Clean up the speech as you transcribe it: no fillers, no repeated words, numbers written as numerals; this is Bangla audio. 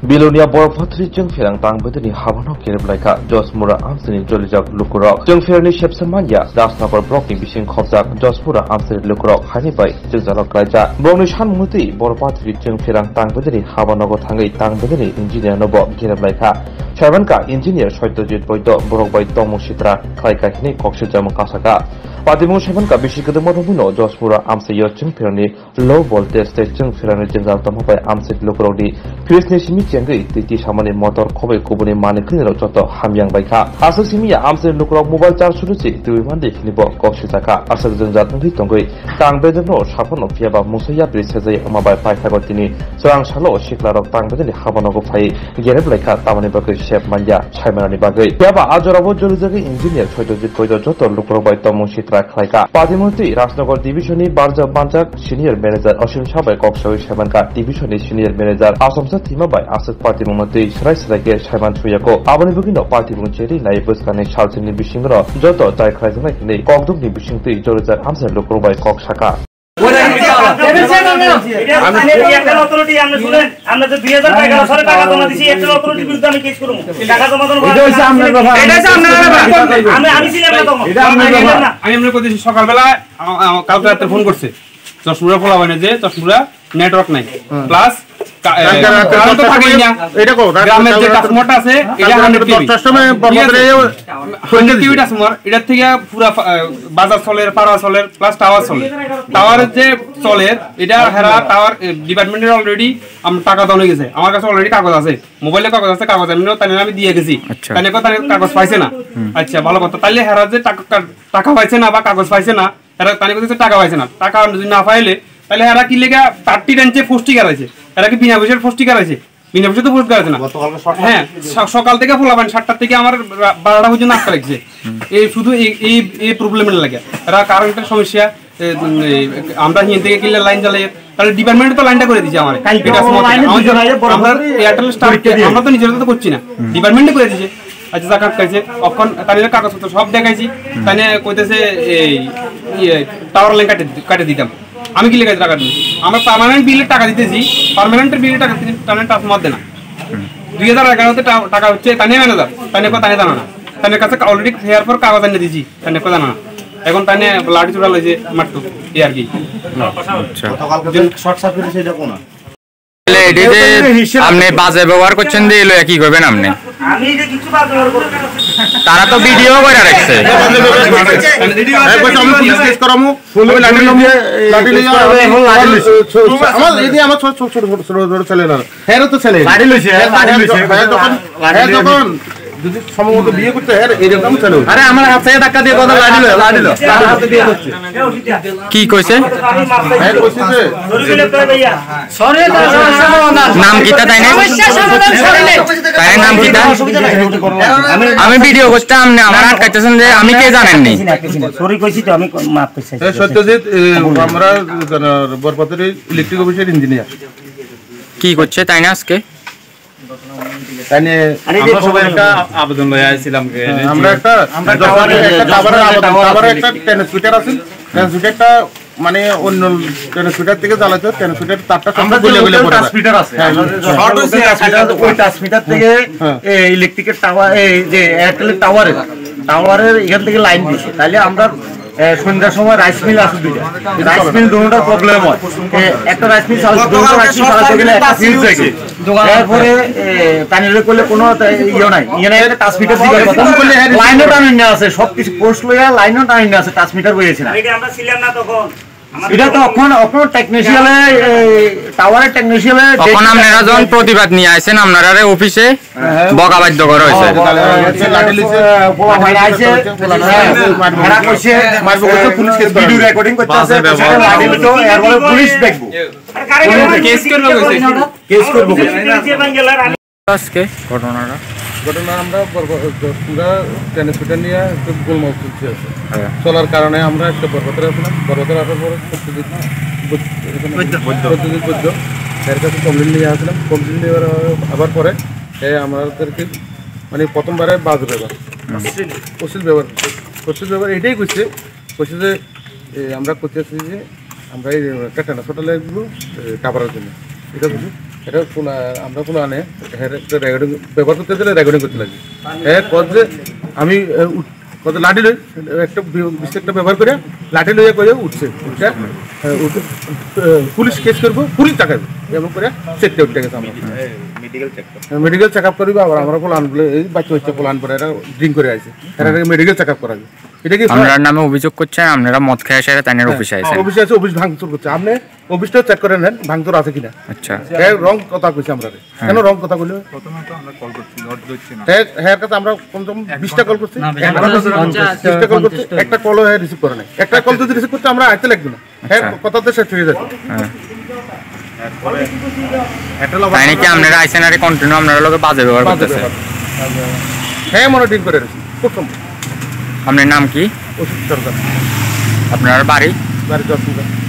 Bilonia Borpatri Jung Ferang Tang Bedini Habano Kereblaika, Josmura Amsini Jolijak Lukurok, Jung Ferni Shepsamanya, Dasnabar Broking Bishing Kovzak, Josmura Amsini Lukurok, Hanibai, Juzalok Raja, Bronishan Muti, Borpatri Jung Ferang Tang Bedini Habanogo Tangi Tang Bedini, Engineer Nobo Kereblaika, Chavanka, Engineer Shoitojit Boydo, Borokbai Tomushitra, Klaika Hini Kokshijam Kasaka. Patimu Shavanka Bishikademono, Josmura Amsayo Jung Ferni, Low Voltage Jung Ferni Jazal Tomobai Amsit Lukurodi, Prisnishimi. Titi Shamani motor Kobe Kubuni Manikin Joto Hamyang Baika. Asasimia Amsen Lukrok mobile charge Surusi, Tuimandi Nibo Kokshitaka, Asazan Hitongui, Tang Bedeno, Shapon of Fiaba Musaya Brisese, Amabai Paikagotini, Sarang Shalo, Shiklarok Tang Bedeni Habanogo Pai, Gerebleka, Tamani Shep Manja, Chimani Bagay. Yaba Ajorabo Jolizari engineer Chotojit Joto Lukrok by Tomushitra Klaika. Patimuti, Rasnogor Divisioni, Barja Banjak, senior manager, Oshim Shabai Kokshawi Shamanka, Divisioni senior manager, Asomsa Tima by Asset Party Mumati, Shrike, Shaman Chuyako, Abani Bugino Party Muncheri, Naibuskan, Charlton Bishingro, Joto, Dai Krasnak, Kogduk Bishing, Georgia, Amsa Lukro by Kokshaka. Network নাই প্লাস গ্রামের যে কাস্টমারটা আছে এটা 100 কেবি কাস্টমার এটা থেকে পুরো বাজার চলের পাড়া চলের প্লাস টাওয়ার চলে টাওয়ারের যে চলের এটা হেরা টাওয়ার ডিপার্টমেন্টের অলরেডি আমার টাকা দাও হয়ে গেছে আমার কাছে অলরেডি কাগজ আছে মোবাইলে কাগজ আছে কাগজ আমি দিয়ে গেছি তাহলে কথা কাগজ পাইছে না আচ্ছা ভালো কথা তাহলে হেরা যে টাকা পাইছে না বা কাগজ পাইছে না হেরা তাহলে কথা টাকা পাইছে না টাকা যদি না পাইলে তাহলে এরা কি লেগা 30 রেঞ্জে পোস্টি করাইছে এরা কি বিনা পয়সার পোস্টি করাইছে বিনা পয়সা তো পোস্ট করাইছে না হ্যাঁ সকাল থেকে ফলাবেন 7টা থেকে আমার 12টা পর্যন্ত আটকা লাগছে এই শুধু এই প্রবলেমের লাগে এরা কারেন্টের সমস্যা আমরা হিন থেকে কিলে লাইন জ্বালাই তাহলে ডিপার্টমেন্টে তো লাইনটা করে দিয়েছে আমার আমরা এয়ারটেল স্টার আমরা তো নিজেরা তো করছি না ডিপার্টমেন্টে করে দিয়েছে আচ্ছা যা কাট কাটছে অখন তাহলে কাগজপত্র সব দেখাইছি তাহলে কইতেছে এই টাওয়ার লাইন কাটে দিতাম আমি কি লেগে টাকা দিই আমরা পার্মানেন্ট বিলের টাকা দিতেছি পার্মানেন্টের বিলের টাকা টানে টাস মত দেনা 2011 তে টাকা হচ্ছে তানে ম্যানেজার তানে কথা জানা না তানে কাছে অলরেডি ফেয়ার ফর কাগজ এনে দিয়েছি তানে কথা জানা না এখন তানে লাঠি চুড়া লইছে মারতো এই আর কি আচ্ছা শর্ট সার্কিট সেটা কোন এডি যে আপনি বাজে ব্যবহার করছেন যে এলো কি করবেন আপনি আমি যে কিছু বাজে ব্যবহার করব তারা তো ভিডিও করে রাখছে আমি পুলিশ কেস করামু ফুল লাঠি লইয়া আমার এই আমার ছোট ছেলে না হেরো তো ছেলে লাঠি লইছে তখন যদি সম্ভবত বিয়ে করতে হয় এরকম ছেলে আরে আমার হাত থেকে ধাক্কা দিয়ে কথা লাঠি হাতে দিয়ে হচ্ছে কি কইছে হ্যাঁ কইছে যে সরে নাম কিটা তাই না তাই নাম কিটা আমি ভিডিও করতে আপনি আমার আটকাইতেছেন যে আমি কে জানেন নি সরি কইছি তো আমি মাফ কইছি সত্যজিৎ আমরা বরপতের ইলেকট্রিক অফিসের ইঞ্জিনিয়ার কি করছে তাই না আজকে তাইনে আমরা সবাই একটা আবেদন লয়ে আইছিলাম আমরা একটা টাওয়ারের একটা ট্রান্সমিটার আছে ট্রান্সমিটারটা মানে অন্য ট্রান্সমিটার থেকে চালাতে ট্রান্সমিটার তারটা আমরা বলে পড়ে ট্রান্সমিটার আছে শর্ট হইছে ওই ট্রান্সমিটার থেকে এই ইলেকট্রিকের টাওয়ার এই যে এয়ারটেল টাওয়ারের এখান থেকে লাইন দিছে তাহলে আমরা সন্ধ্যার সময় রাইস মিল আছে দুইটা রাইস মিল দুটোর প্রবলেম হয় একটা রাইস মিল চালাতে গেলে একটা ফিউজ থাকে তারপরে প্যানেলে করলে কোনো নাই ট্রান্সমিটার দিবে কথা বললে লাইনও টানিং না আছে সবকিছু পোস্ট লইয়া লাইনও টানিং না আছে ট্রান্সমিটার বইছে না এটা আমরা ছিলাম না তখন এটা তো এখন টেকনিশিয়ালে টাওয়ারের টেকনিশিয়ালে তখন আপনারা যখন প্রতিবাদ নিয়ে আইছেন আপনারা অফিসে বকাবাদ্য করা হয়েছে লাঠি লিছে পোলা ভাই আইছে মারা কইছে মারবো কইছে পুলিশ কেস ভিডিও রেকর্ডিং করতেছে লাঠি লিতো এরপরে পুলিশ দেখবো কেস করব আজকে ঘটনা আমরা পুরো ট্রান্সমিটার নিয়ে একটু গোলমাল চলছে চলার কারণে আমরা একটা বরপতের আসলাম বরপতের আসার পরে সত্যজিৎ বৈদ্য এর কাছে কমপ্লেন নিয়ে আসলাম কমপ্লেন নিয়ে আবার পরে আমাদেরকে মানে প্রথমবারে বাজ ব্যবহার অশ্লীল ব্যবহার এটাই কইছে যে আমরা করতেছি যে আমরা এই একটা ট্রান্সপোর্টার লাগবো কাপড়ের জন্য এটা বুঝি এটা আমরা কোনো আনে রেকর্ডিং ব্যবহার করতে গেলে রেকর্ডিং করতে লাগে হ্যাঁ কত যে আমি কত লাঠি লই একটা বিশেষটা ব্যবহার করে লাঠি লইয়া করে উঠছে পুলিশ কেস করবো পুলিশ টাকাবে এমন করে চেকটা উঠতে গেছে আমরা মেডিকেল চেক আপ করবো আবার আমরা পোলান বলে এই বাচ্চা পোলান পরে এরা ড্রিঙ্ক করে আছে এরা মেডিকেল চেক আপ করাবে এটা কি আপনার নামে অভিযোগ করছেন আপনারা মদ খেয়ে এসে তাদের অফিসে আইছেন অফিসে আছে অফিস ভাঙচুর করছে আপনি অফিসটা চেক করে নেন ভাঙচুর আছে কিনা আচ্ছা রং কথা কইছি আমরা কেন রং কথা বললে প্রথমে তো আমরা কল করছি নট দিচ্ছি না হ্যাঁ কথা আমরা কমসে কম 20টা কল করছি 20টা কল করছি একটা কলও হ্যাঁ রিসিভ করে নাই একটা কল যদি রিসিভ করতে আমরা আইতে লাগবে না হ্যাঁ কথাতে শেষ হয়ে যাবে তাই নাকি আপনারা আইছেন আর কন্টিনিউ আপনারা লোকে বাজে ব্যবহার করতেছে হ্যাঁ মনিটরিং করে রেখেছি খুব সম্ভব আপনার নাম কি ওষুধ সরকার আপনার বাড়ি বাড়ি 10